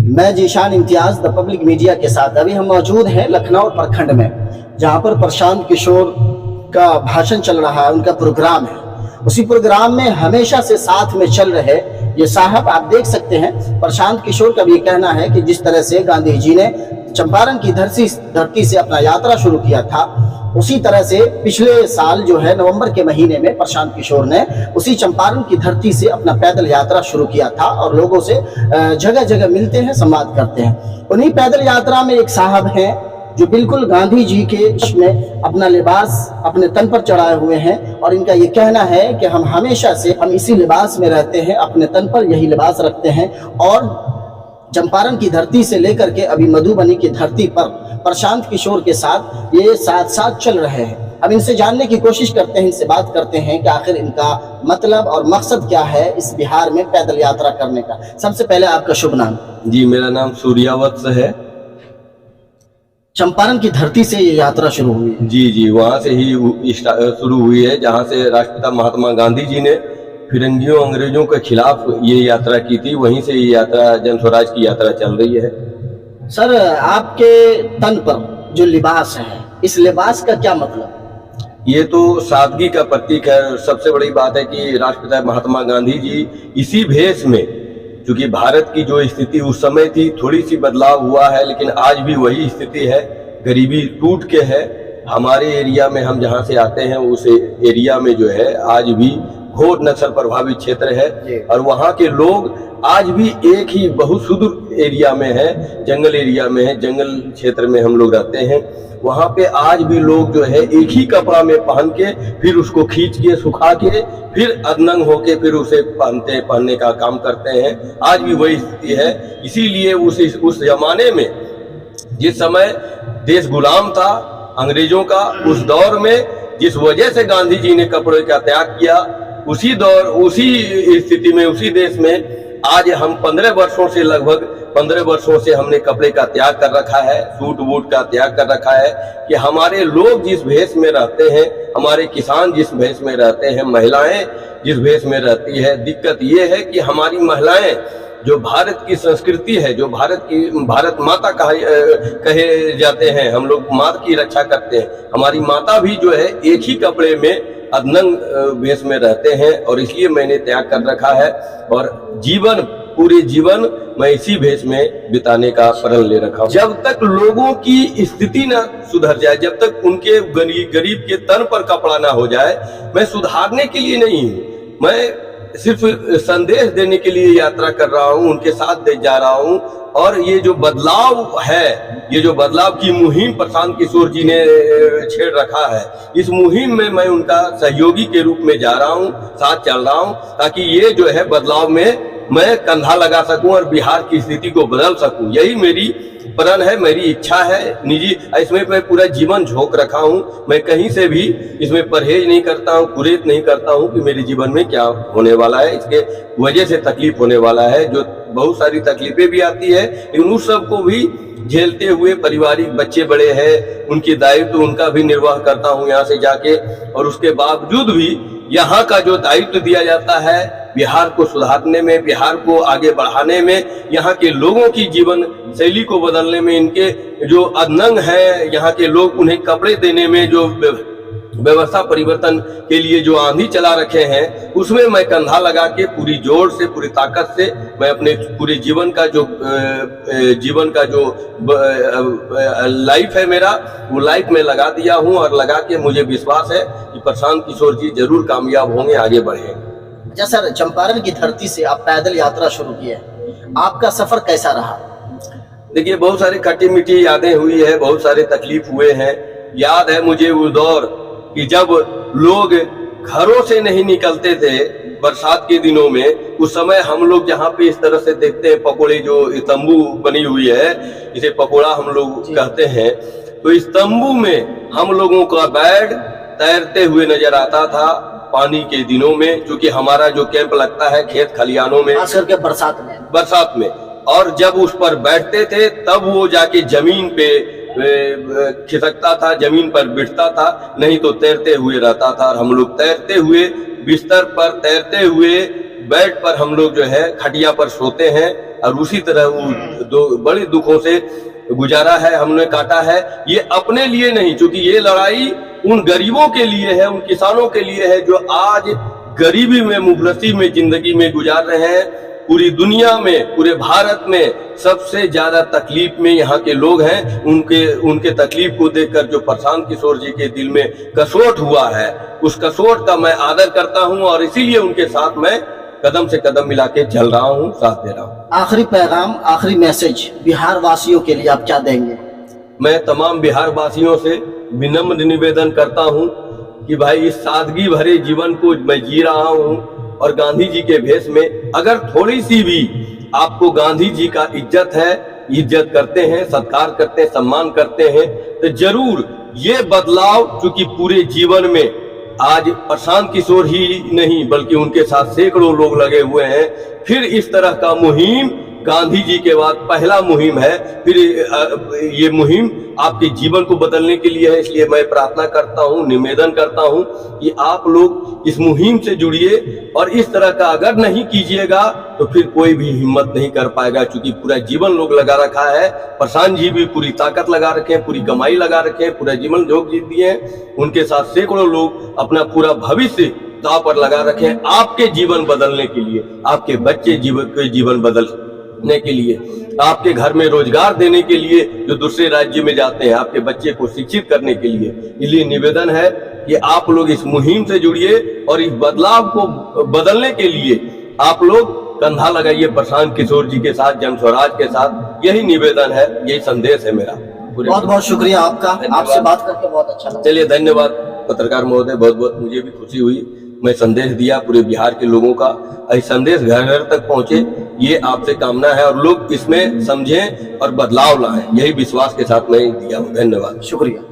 मैं Zeeshan Imtiaz the public media के साथ अभी हम मौजूद हैं लखनऊ प्रखंड में, जहां पर प्रशांत किशोर का भाषण चल रहा है, उनका प्रोग्राम है। उसी प्रोग्राम में हमेशा से साथ में चल रहे ये साहब आप देख सकते हैं। प्रशांत किशोर का भी कहना है कि जिस तरह से गांधी जी ने चंपारण की धरती से अपना यात्रा शुरू किया था, उसी तरह से पिछले साल जो है नवंबर के महीने में प्रशांत किशोर ने उसी चंपारण की धरती से अपना पैदल यात्रा शुरू किया था और लोगों से जगह जगह मिलते हैं, संवाद करते हैं। उन्हीं पैदल यात्रा में एक साहब हैं जो बिल्कुल गांधी जी के में अपना लिबास अपने तन पर चढ़ाए हुए हैं और इनका ये कहना है कि हम हमेशा से हम इसी लिबास में रहते हैं, अपने तन पर यही लिबास रखते हैं और चंपारण की धरती से लेकर के अभी मधुबनी की धरती पर प्रशांत किशोर के साथ ये साथ साथ चल रहे हैं। अब इनसे जानने की कोशिश करते हैं, इनसे बात करते हैं कि आखिर इनका मतलब और मकसद क्या है इस बिहार में पैदल यात्रा करने का। सबसे पहले आपका शुभ नाम? जी, मेरा नाम सूर्यावत्स है। चंपारण की धरती से ये यात्रा शुरू हुई है? जी, वहाँ से ही शुरू हुई है, जहाँ से राष्ट्रपिता महात्मा गांधी जी ने फिरंगियों अंग्रेजों के खिलाफ ये यात्रा की थी। वहीं से ये यात्रा जन स्वराज की यात्रा चल रही है। सर, आपके तन पर जो लिबास है, इस लिबास का क्या मतलब? ये तो सादगी का प्रतीक है। सबसे बड़ी बात है कि राष्ट्रपिता महात्मा गांधी जी इसी भेष में, क्योंकि भारत की जो स्थिति उस समय थी थोड़ी सी बदलाव हुआ है, लेकिन आज भी वही स्थिति है। गरीबी टूट के है। हमारे एरिया में, हम जहाँ से आते हैं उस एरिया में जो है आज भी घोर नक्सल प्रभावित क्षेत्र है और वहाँ के लोग आज भी एक ही बहुत सुदूर एरिया में है, जंगल एरिया में है, जंगल क्षेत्र में हम लोग रहते हैं। वहाँ पे आज भी लोग जो है एक ही कपड़ा में पहन के फिर उसको खींच के सुखा के फिर अदनंग होके फिर उसे पहनने का काम करते हैं। आज भी वही स्थिति है। इसीलिए उस जमाने में जिस समय देश गुलाम था अंग्रेजों का, उस दौर में जिस वजह से गांधी जी ने कपड़े का त्याग किया, उसी दौर उसी स्थिति में उसी देश में आज हम 15 वर्षों से लगभग 15 वर्षों से हमने कपड़े का त्याग कर रखा है, सूट बूट का त्याग कर रखा है कि हमारे लोग जिस भेष में रहते हैं, हमारे किसान जिस भेष में रहते हैं, महिलाएं जिस भेष में रहती है। दिक्कत ये है कि हमारी महिलाएं जो भारत की संस्कृति है, जो भारत माता कहे जाते हैं, हम लोग माँ की रक्षा करते हैं, हमारी माता भी जो है एक ही कपड़े में अदनंग भेष में रहते हैं और इसलिए मैंने त्याग कर रखा है और पूरे जीवन मैं इसी भेष में बिताने का प्रण ले रखा हूँ। जब तक लोगों की स्थिति ना सुधर जाए, जब तक उनके गरीब के तन पर कपड़ा ना हो जाए, मैं सुधारने के लिए नहीं हूँ, मैं सिर्फ संदेश देने के लिए यात्रा कर रहा हूँ, उनके साथ दे जा रहा हूँ। और ये जो बदलाव है, ये जो बदलाव की मुहिम प्रशांत किशोर जी ने छेड़ रखा है, इस मुहिम में मैं उनका सहयोगी के रूप में जा रहा हूँ, साथ चल रहा हूँ, ताकि ये जो है बदलाव में मैं कंधा लगा सकूं और बिहार की स्थिति को बदल सकूं। यही मेरी प्रण है, मेरी इच्छा है निजी। इसमें मैं पूरा जीवन झोंक रखा हूँ। मैं कहीं से भी इसमें परहेज नहीं करता हूँ, कुरेद नहीं करता हूँ कि मेरे जीवन में क्या होने वाला है, इसके वजह से तकलीफ होने वाला है। जो बहुत सारी तकलीफें भी आती है, लेकिन उस सब को भी झेलते हुए, पारिवारिक बच्चे बड़े हैं, उनकी दायित्व उनका भी निर्वाह करता हूँ यहाँ से जाके। और उसके बावजूद भी यहाँ का जो दायित्व दिया जाता है बिहार को सुधारने में, बिहार को आगे बढ़ाने में, यहाँ के लोगों की जीवन शैली को बदलने में, इनके जो अदनंग हैं यहाँ के लोग, उन्हें कपड़े देने में जो व्यवस्था परिवर्तन के लिए जो आंधी चला रखे हैं, उसमें मैं कंधा लगा के पूरी जोर से, पूरी ताकत से मैं अपने पूरे जीवन का जो लाइफ है मेरा, वो लाइफ में लगा दिया हूँ और लगा के मुझे विश्वास है कि प्रशांत किशोर जी जरूर कामयाब होंगे, आगे बढ़ेंगे। अच्छा सर, चंपारण की धरती से आप पैदल यात्रा शुरू किए, आपका सफर कैसा रहा? देखिए, बहुत सारी खट्टी मीठी यादें हुई है, बहुत सारे तकलीफ हुए हैं। याद है मुझे वो दौर कि जब लोग घरों से नहीं निकलते थे बरसात के दिनों में, उस समय हम लोग जहाँ पे इस तरह से देखते हैं पकोड़े, जो तंबू बनी हुई है, इसे पकोड़ा हम लोग कहते हैं, तो इस तंबू में हम लोगों का बेड तैरते हुए नजर आता था पानी के दिनों में, क्योंकि हमारा जो कैंप लगता है खेत खलियानों में, खास करके बरसात में। और जब उस पर बैठते थे तब वो जाके जमीन पे खिसकता था, जमीन पर बिठता था, नहीं तो तैरते हुए रहता था। और हम लोग तैरते हुए बिस्तर पर, तैरते हुए बेड पर हम लोग जो है खटिया पर सोते हैं और उसी तरह वो दो बड़े दुखों से गुजारा है, हमने काटा है। ये अपने लिए नहीं, क्योंकि ये लड़ाई उन गरीबों के लिए है, उन किसानों के लिए है जो आज गरीबी में, मुफलसी में जिंदगी में गुजार रहे हैं। पूरी दुनिया में, पूरे भारत में सबसे ज्यादा तकलीफ में यहाँ के लोग हैं। उनके तकलीफ को देखकर जो प्रशांत किशोर जी के दिल में कसोट हुआ है, उस कसोट का मैं आदर करता हूँ और इसीलिए उनके साथ मैं कदम से कदम मिला के चल रहा हूँ, साथ दे रहा हूँ। आखिरी पैगाम, आखिरी मैसेज बिहार वासियों के लिए आप क्या देंगे? मैं तमाम बिहार वासियों से विनम्र निवेदन करता हूँ कि भाई इस सादगी भरे जीवन को मैं जी रहा हूँ और गांधी जी के भेष में अगर थोड़ी सी भी आपको गांधी जी का इज्जत है, इज्जत करते हैं, सत्कार करते हैं, सम्मान करते हैं, तो जरूर ये बदलाव, चूंकि पूरे जीवन में आज प्रशांत किशोर ही नहीं बल्कि उनके साथ सैकड़ों लोग लगे हुए हैं। फिर इस तरह का मुहिम गांधी जी के बाद पहला मुहिम है, फिर ये मुहिम आपके जीवन को बदलने के लिए है। इसलिए मैं प्रार्थना करता हूँ, निवेदन करता हूँ कि आप लोग इस मुहिम से जुड़िए और इस तरह का अगर नहीं कीजिएगा तो फिर कोई भी हिम्मत नहीं कर पाएगा, क्योंकि पूरा जीवन लोग लगा रखा है। प्रशांत जी भी पूरी ताकत लगा रखे हैं, पूरी कमाई लगा रखे हैं, पूरा जीवन झोंक जीत दिए हैं। उनके साथ सैकड़ों लोग अपना पूरा भविष्य दांव पर लगा रखे हैं आपके जीवन बदलने के लिए, आपके बच्चे जीवन बदलने के लिए, आपके घर में रोजगार देने के लिए, जो दूसरे राज्य में जाते हैं आपके बच्चे को शिक्षित करने के लिए। इसलिए निवेदन है कि आप लोग इस मुहिम से जुड़िए और इस बदलाव को बदलने के लिए आप लोग कंधा लगाइए प्रशांत किशोर जी के साथ, जन स्वराज के साथ। यही निवेदन है, यही संदेश है मेरा। बहुत बहुत शुक्रिया आपका, आपसे बात करके बहुत अच्छा लगा। चलिए, धन्यवाद पत्रकार महोदय, बहुत बहुत मुझे भी खुशी हुई। मैं संदेश दिया पूरे बिहार के लोगों का, ये संदेश घर घर तक पहुंचे, ये आपसे कामना है और लोग इसमें समझें और बदलाव लाएं, यही विश्वास के साथ मैं दिया हूँ। धन्यवाद, शुक्रिया।